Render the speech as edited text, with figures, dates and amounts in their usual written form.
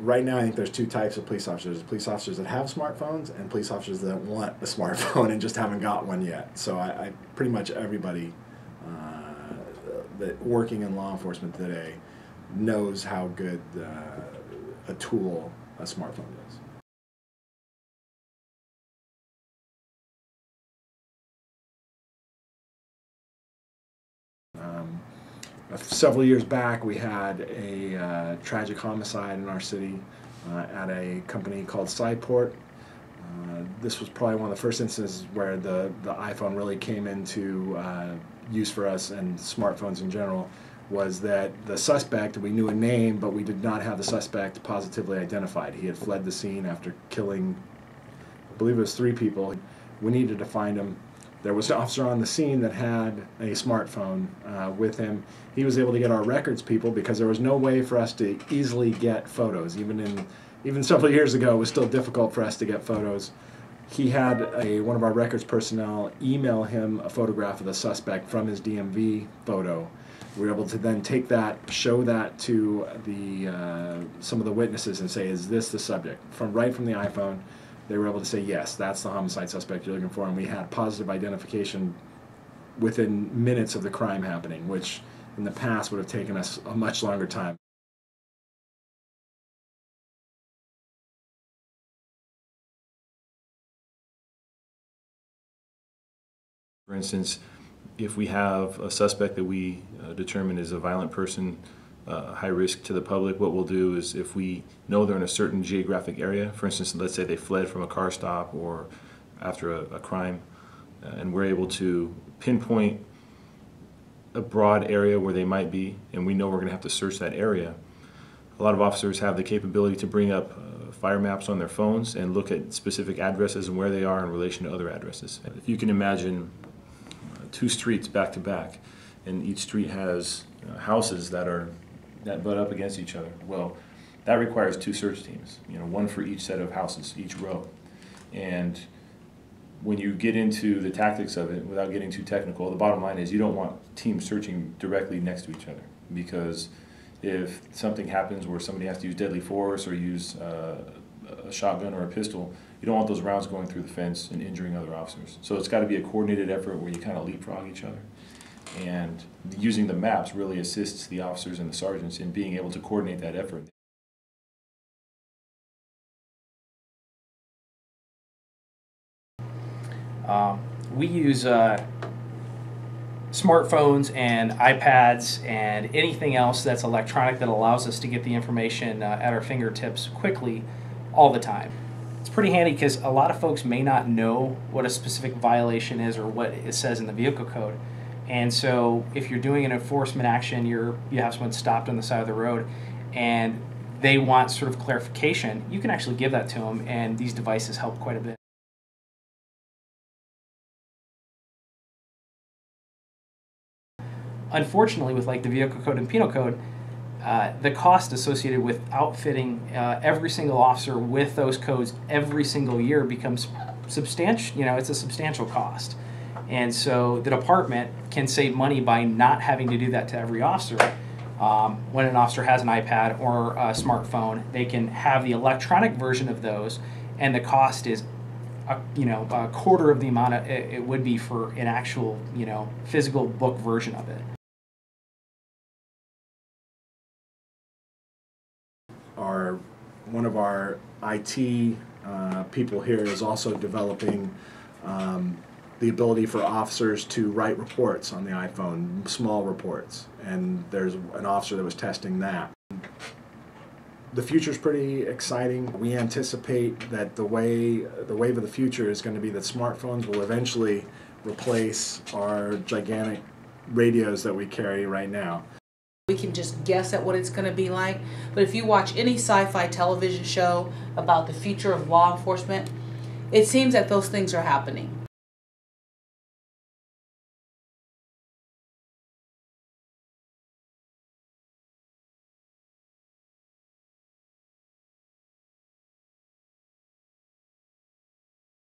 right now I think there's two types of police officers. Police officers that have smartphones and police officers that want a smartphone and just haven't got one yet. So I pretty much everybody that working in law enforcement today knows how good a tool a smartphone is. Several years back, we had a tragic homicide in our city at a company called Sideport. This was probably one of the first instances where the iPhone really came into use for us, and smartphones in general, was that the suspect, we knew a name, but we did not have the suspect positively identified. He had fled the scene after killing, I believe it was 3 people. We needed to find him. There was an officer on the scene that had a smartphone with him. He was able to get our records people because there was no way for us to easily get photos. Even several years ago, it was still difficult for us to get photos. He had one of our records personnel email him a photograph of the suspect from his DMV photo. We were able to then take that, show that to some of the witnesses and say, is this the subject? Right from the iPhone, they were able to say, yes, that's the homicide suspect you're looking for, and we had positive identification within minutes of the crime happening, which in the past would have taken us a much longer time. For instance, if we have a suspect that we determine is a violent person, high risk to the public, what we'll do is, if we know they're in a certain geographic area, for instance, let's say they fled from a car stop or after a crime, and we're able to pinpoint a broad area where they might be, and we know we're going to have to search that area. A lot of officers have the capability to bring up fire maps on their phones and look at specific addresses and where they are in relation to other addresses. If you can imagine 2 streets back to back, and each street has houses that butt up against each other. Well, that requires 2 search teams, one for each set of houses, each row. And when you get into the tactics of it, without getting too technical, the bottom line is you don't want teams searching directly next to each other, because if something happens where somebody has to use deadly force or use a shotgun or a pistol, you don't want those rounds going through the fence and injuring other officers. So it's got to be a coordinated effort where you kind of leapfrog each other. And using the maps really assists the officers and the sergeants in being able to coordinate that effort. We use smartphones and iPads and anything else that's electronic that allows us to get the information at our fingertips quickly all the time. It's pretty handy because a lot of folks may not know what a specific violation is or what it says in the vehicle code. And so if you're doing an enforcement action, you have someone stopped on the side of the road and they want sort of clarification, you can actually give that to them, and these devices help quite a bit. Unfortunately, with like the vehicle code and penal code, the cost associated with outfitting every single officer with those codes every single year becomes substantial. It's a substantial cost. And so the department can save money by not having to do that to every officer. When an officer has an iPad or a smartphone, they can have the electronic version of those, and the cost is a quarter of the amount it would be for an actual physical book version of it. One of our IT people here is also developing the ability for officers to write reports on the iPhone, small reports, and there's an officer that was testing that. The future's pretty exciting. We anticipate that the wave of the future is going to be that smartphones will eventually replace our gigantic radios that we carry right now. We can just guess at what it's going to be like, but if you watch any sci-fi television show about the future of law enforcement, it seems that those things are happening.